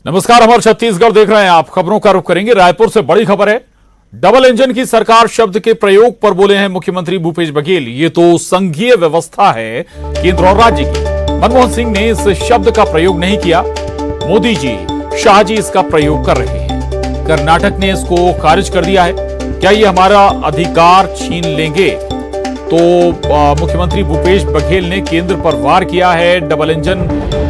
नमस्कार, हमारे छत्तीसगढ़ देख रहे हैं आप। खबरों का रुख करेंगे। रायपुर से बड़ी खबर है। डबल इंजन की सरकार शब्द के प्रयोग पर बोले हैं मुख्यमंत्री भूपेश बघेल। ये तो संघीय व्यवस्था है केंद्र और राज्य की। मनमोहन सिंह ने इस शब्द का प्रयोग नहीं किया, मोदी जी, शाह जी इसका प्रयोग कर रहे हैं। कर्नाटक ने इसको खारिज कर दिया है। क्या ये हमारा अधिकार छीन लेंगे? तो मुख्यमंत्री भूपेश बघेल ने केंद्र पर वार किया है। डबल इंजन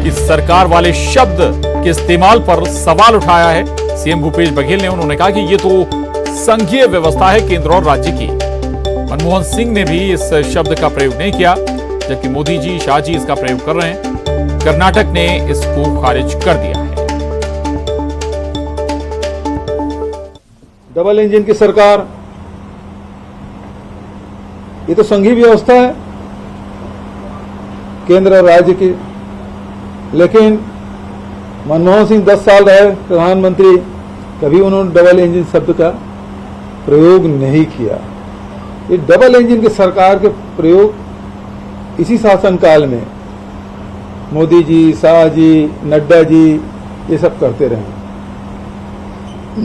की सरकार वाले शब्द के इस्तेमाल पर सवाल उठाया है सीएम भूपेश बघेल ने। उन्होंने कहा कि ये तो संघीय व्यवस्था है केंद्र और राज्य की। मनमोहन सिंह ने भी इस शब्द का प्रयोग नहीं किया, जबकि मोदी जी, शाह जी इसका प्रयोग कर रहे हैं। कर्नाटक ने इसको खारिज कर दिया है। डबल इंजन की सरकार, ये तो संघीय व्यवस्था है केंद्र और राज्य की। लेकिन मनमोहन सिंह 10 साल रहे प्रधानमंत्री, कभी उन्होंने डबल इंजन शब्द का प्रयोग नहीं किया। ये डबल इंजन की सरकार के प्रयोग इसी शासनकाल में मोदी जी, शाह जी, नड्डा जी ये सब करते रहे।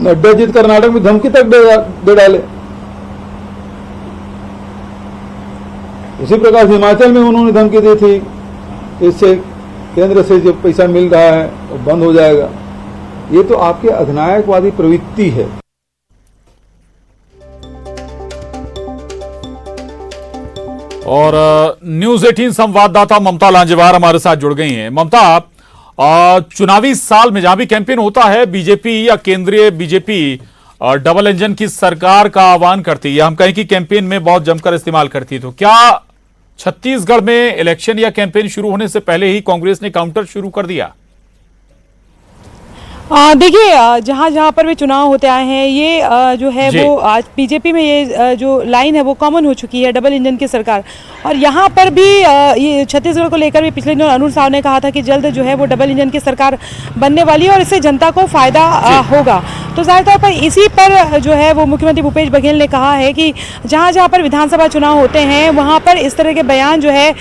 नड्डा जी कर्नाटक में धमकी तक दे डाले। उसी प्रकार से हिमाचल में उन्होंने धमकी दी थी, इससे केंद्र से जो पैसा मिल रहा है वो बंद हो जाएगा। ये तो आपके अधिनायकवादी प्रवृत्ति है। और न्यूज 18 संवाददाता ममता लांजेवार हमारे साथ जुड़ गई हैं। ममता, चुनावी साल में जहां भी कैंपेन होता है, बीजेपी या केंद्रीय बीजेपी डबल इंजन की सरकार का आह्वान करती है, हम कहें कि कैंपेन में बहुत जमकर इस्तेमाल करती है। तो क्या छत्तीसगढ़ में इलेक्शन या कैंपेन शुरू होने से पहले ही कांग्रेस ने काउंटर शुरू कर दिया? देखिए, जहाँ जहाँ पर भी चुनाव होते आए हैं, ये जो है वो आज बीजेपी में ये जो लाइन है वो कॉमन हो चुकी है, डबल इंजन की सरकार। और यहाँ पर भी ये छत्तीसगढ़ को लेकर भी पिछले दिनों अनुर साहब ने कहा था कि जल्द जो है वो डबल इंजन की सरकार बनने वाली है और इससे जनता को फायदा होगा। तो जाहिर तौर पर इसी पर जो है वो मुख्यमंत्री भूपेश बघेल ने कहा है कि जहाँ जहाँ पर विधानसभा चुनाव होते हैं वहाँ पर इस तरह के बयान जो है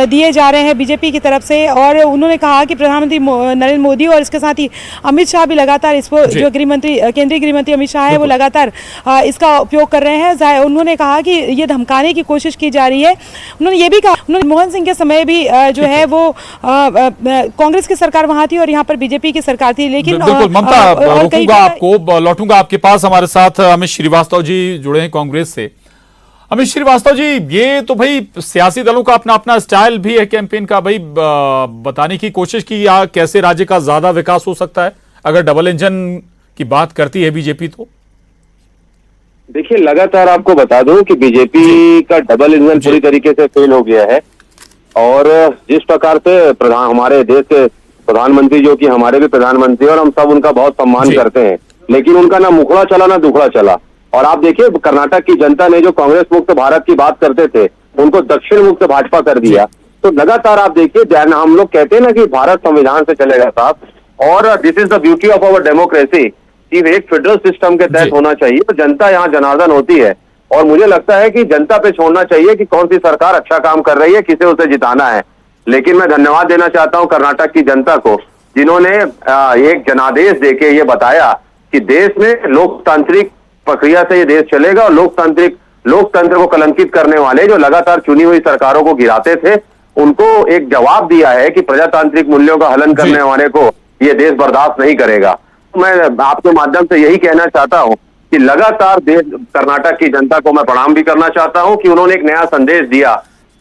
दिए जा रहे हैं बीजेपी की तरफ से। और उन्होंने कहा कि प्रधानमंत्री नरेंद्र मोदी और इसके साथ ही अमित शाह भी लगातार इसको, जो केंद्रीय गृह मंत्री अमित शाह है वो लगातार इसका उपयोग कर रहे हैं। उन्होंने कहा कि ये धमकाने की कोशिश की जा रही है। उन्होंने ये भी कहा, उन्होंने मनमोहन सिंह के समय भी जो है वो कांग्रेस की सरकार वहां थी और यहाँ पर बीजेपी की सरकार थी। लेकिन लौटूंगा आपके पास। हमारे साथ अमित श्रीवास्तव जी जुड़े हैं कांग्रेस से। अमित श्रीवास्तव जी, ये तो भाई सियासी दलों का अपना अपना स्टाइल भी है कैंपेन का, भाई बताने की कोशिश की या कैसे राज्य का ज्यादा विकास हो सकता है अगर डबल इंजन की बात करती है बीजेपी। तो देखिए, लगातार आपको बता दूं कि बीजेपी का डबल इंजन पूरी तरीके से फेल हो गया है। और जिस प्रकार से हमारे देश के प्रधानमंत्री, जो कि हमारे भी प्रधानमंत्री, और हम सब उनका बहुत सम्मान करते हैं, लेकिन उनका ना मुखड़ा चला ना दुखड़ा चला। और आप देखिए, कर्नाटक की जनता ने जो कांग्रेस मुक्त भारत की बात करते थे, उनको दक्षिण मुक्त भाजपा कर दिया। तो लगातार आप देखिए, हम लोग कहते हैं ना कि भारत संविधान से चलेगा साहब, और this is the beauty of our democracy कि एक फेडरल सिस्टम के तहत होना चाहिए। तो जनता यहाँ जनार्दन होती है और मुझे लगता है कि जनता पे छोड़ना चाहिए कि कौन सी सरकार अच्छा काम कर रही है, किसे उसे जिताना है। लेकिन मैं धन्यवाद देना चाहता हूँ कर्नाटक की जनता को, जिन्होंने एक जनादेश देके ये बताया कि देश में लोकतांत्रिक प्रक्रिया से ये देश चलेगा। और लोकतंत्र को कलंकित करने वाले जो लगातार चुनी हुई सरकारों को गिराते थे, उनको एक जवाब दिया है कि प्रजातांत्रिक मूल्यों का हनन करने वाले को ये देश बर्दाश्त नहीं करेगा। मैं आपके माध्यम से यही कहना चाहता हूं कि लगातार कर्नाटक की जनता को मैं प्रणाम भी करना चाहता हूं कि उन्होंने एक नया संदेश दिया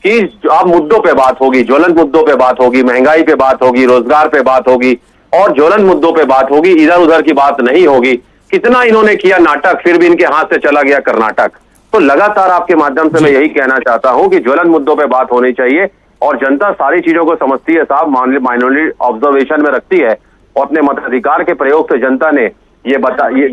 कि अब मुद्दों पे बात होगी, ज्वलंत मुद्दों पे बात होगी, महंगाई पे बात होगी, रोजगार पे बात होगी और ज्वलंत मुद्दों पे बात होगी, इधर उधर की बात नहीं होगी। कितना इन्होंने किया नाटक, फिर भी इनके हाथ से चला गया कर्नाटक। तो लगातार आपके माध्यम से मैं यही कहना चाहता हूं कि ज्वलंत मुद्दों पे बात होनी चाहिए और जनता सारी चीजों को समझती है साहब, माइनॉरिटी ऑब्जर्वेशन में रखती है और अपने मताधिकार के प्रयोग से जनता ने ये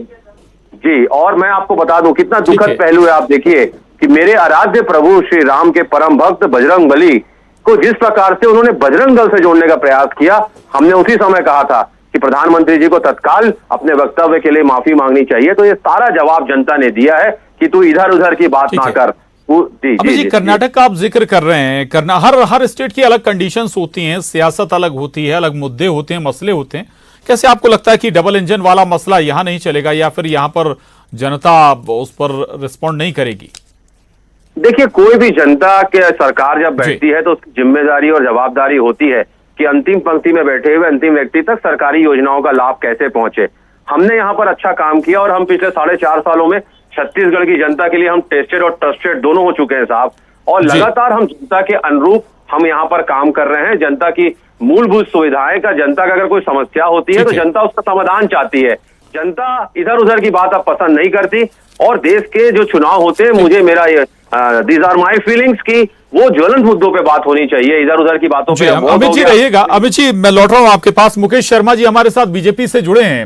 जी। और मैं आपको बता दूं कितना दुखद पहलू है। आप देखिए कि मेरे आराध्य प्रभु श्री राम के परम भक्त बजरंग बली को जिस प्रकार से उन्होंने बजरंग दल से जोड़ने का प्रयास किया, हमने उसी समय कहा था कि प्रधानमंत्री जी को तत्काल अपने वक्तव्य के लिए माफी मांगनी चाहिए। तो ये सारा जवाब जनता ने दिया है कि तू इधर उधर की बात ना कर। जी, कर्नाटक का आप जिक्र कर रहे हैं। हर स्टेट की अलग कंडीशंस होती हैं, सियासत अलग होती है, अलग मुद्दे होते हैं, मसले होते हैं। कैसे आपको लगता है कि डबल इंजन वाला मसला यहां नहीं चलेगा या फिर यहां पर जनता उस पर रिस्पॉन्ड नहीं करेगी? देखिए, कोई भी जनता के सरकार जब बैठती है तो उसकी जिम्मेदारी और जवाबदारी होती है कि अंतिम पंक्ति में बैठे हुए अंतिम व्यक्ति तक सरकारी योजनाओं का लाभ कैसे पहुंचे। हमने यहाँ पर अच्छा काम किया और हम पिछले 4.5 सालों में छत्तीसगढ़ की जनता के लिए हम टेस्टेड और ट्रस्टेड दोनों हो चुके हैं साहब, और लगातार हम जनता के अनुरूप हम यहाँ पर काम कर रहे हैं। जनता की मूलभूत सुविधाएं का, जनता का अगर कोई समस्या होती है तो जनता उसका समाधान चाहती है। जनता इधर उधर की बात अब पसंद नहीं करती, और देश के जो चुनाव होते हैं, मुझे मेरा ये दीज आर माई फीलिंग्स की वो ज्वलंत मुद्दों पे बात होनी चाहिए, इधर उधर की बातों पे। अमित जी रहिएगा। अमित जी, मैं लौट रहा हूं आपके पास। मुकेश शर्मा जी हमारे साथ बीजेपी से जुड़े हैं।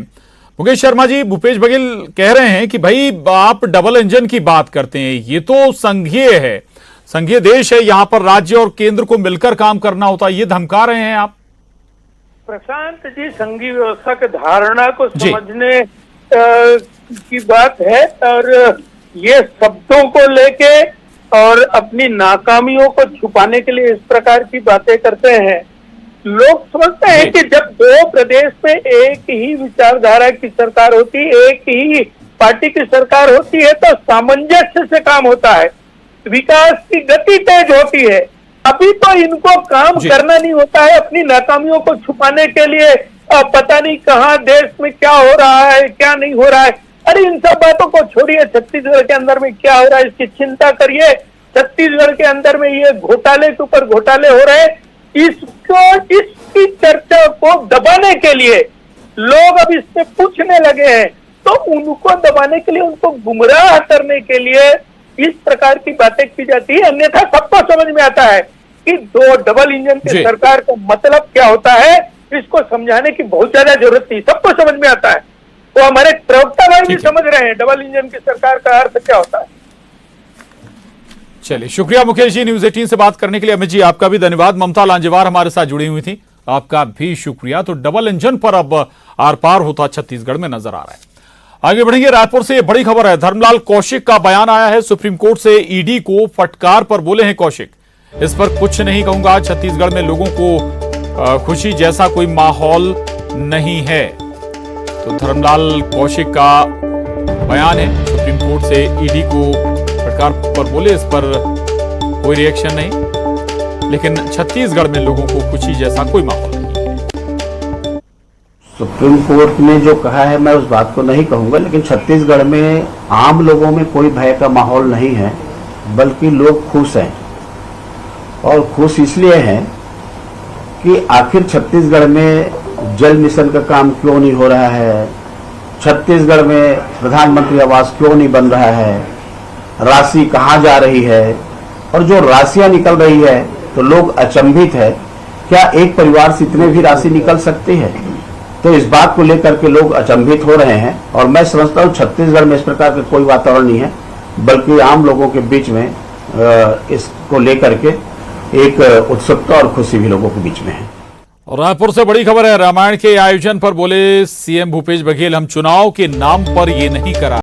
मुकेश शर्मा जी, भूपेश बघेल कह रहे हैं कि भाई आप डबल इंजन की बात करते हैं, ये तो संघीय है, संघीय देश है, यहां पर राज्य और केंद्र को मिलकर काम करना होता है, ये धमका रहे हैं आप? प्रशांत जी, संघीय व्यवस्था की धारणा को समझने की बात है, और ये शब्दों को लेके और अपनी नाकामियों को छुपाने के लिए इस प्रकार की बातें करते हैं। लोग समझते हैं कि जब दो प्रदेश में एक ही विचारधारा की सरकार होती, एक ही पार्टी की सरकार होती है, तो सामंजस्य से काम होता है, विकास की गति तेज होती है। अभी तो इनको काम करना नहीं होता है, अपनी नाकामियों को छुपाने के लिए पता नहीं कहां देश में क्या हो रहा है, क्या नहीं हो रहा है। अरे इन सब बातों को छोड़िए, छत्तीसगढ़ के अंदर में क्या हो रहा है इसकी चिंता करिए। छत्तीसगढ़ के अंदर में ये घोटाले के ऊपर घोटाले हो रहे हैं, इसकी चर्चा को दबाने के लिए लोग अब इससे पूछने लगे हैं, तो उनको दबाने के लिए, उनको गुमराह करने के लिए इस प्रकार की बातें की जाती है। अन्यथा सबको समझ में आता है कि दो डबल इंजन की सरकार का मतलब क्या होता है, इसको समझाने की बहुत ज्यादा जरूरत थी, सबको समझ में आता है। तो हमारे प्रवक्ता भाई भी समझ रहे हैं डबल इंजन की सरकार का अर्थ क्या होता है। चलिए, शुक्रिया मुकेश जी, न्यूज़ 18 से बात करने के लिए। अमित जी, आपका भी धन्यवाद। ममता लांजेवार हमारे साथ जुड़ी हुई थी, आपका भी शुक्रिया। तो डबल इंजन पर अब आर पार होता छत्तीसगढ़ में नजर आ रहा है। आगे बढ़ेंगे, रायपुर से ये बड़ी खबर है। धर्मलाल कौशिक का बयान आया है सुप्रीम कोर्ट से, ईडी को फटकार पर बोले हैं कौशिक, इस पर कुछ नहीं कहूंगा, छत्तीसगढ़ में लोगों को खुशी जैसा कोई माहौल नहीं है। तो धर्मलाल कौशिक का बयान है, सुप्रीम कोर्ट से ईडी को फटकार पर बोले, इस पर कोई रिएक्शन नहीं, लेकिन छत्तीसगढ़ में लोगों को खुशी जैसा कोई माहौल नहीं। सुप्रीम कोर्ट ने जो कहा है मैं उस बात को नहीं कहूंगा, लेकिन छत्तीसगढ़ में आम लोगों में कोई भय का माहौल नहीं है, बल्कि लोग खुश हैं। और खुश इसलिए हैं कि आखिर छत्तीसगढ़ में जल मिशन का काम क्यों नहीं हो रहा है, छत्तीसगढ़ में प्रधानमंत्री आवास क्यों नहीं बन रहा है, राशि कहाँ जा रही है, और जो राशियां निकल रही है तो लोग अचंभित है, क्या एक परिवार से इतने भी राशि निकल सकती है। तो इस बात को लेकर के लोग अचंभित हो रहे हैं, और मैं समझता हूँ छत्तीसगढ़ में इस प्रकार का कोई वातावरण नहीं है, बल्कि आम लोगों के बीच में इसको लेकर के एक उत्सुकता और खुशी भी लोगों के बीच में है। और रायपुर से बड़ी खबर है, रामायण के आयोजन पर बोले सीएम भूपेश बघेल, हम चुनाव के नाम पर ये नहीं करा।